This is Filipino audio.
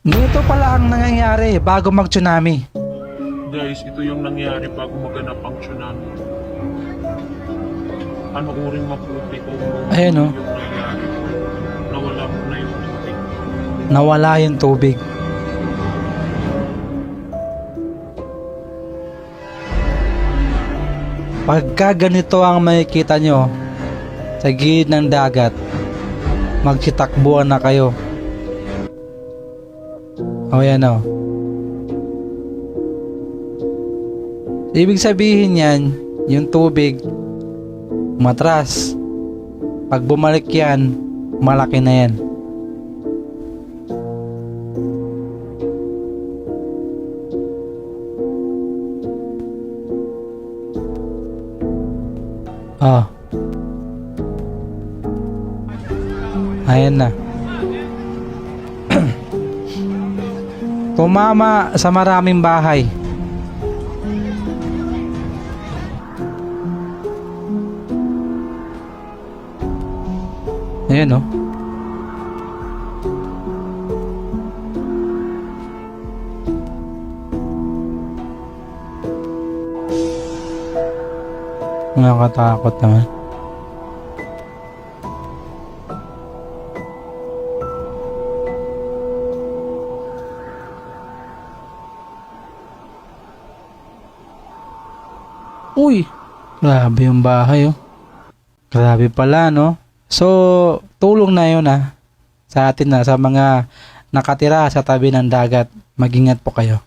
Ganito pala ang nangyayari bago mag-tsunami. Guys, ito yung nangyari bago maganap ang tsunami. Ano uring maputi kung Ayan, oh. yung nangyari. Nawala mo na yung tubig. Nawala yung tubig. Pagka ganito ang makikita nyo sa gilid ng dagat, magsitakbuhan na kayo. O yan o. Ibig sabihin yan, yung tubig matras. Pag bumalik yan, malaki na yan. Oh. Ayan na. Tumama sa maraming bahay. Ayan, oh. Nakakatakot naman. Uy, grabe yung bahay, oh. Grabe pala, no? So, tulong na yun, sa atin na, sa mga nakatira sa tabi ng dagat. Mag-ingat po kayo.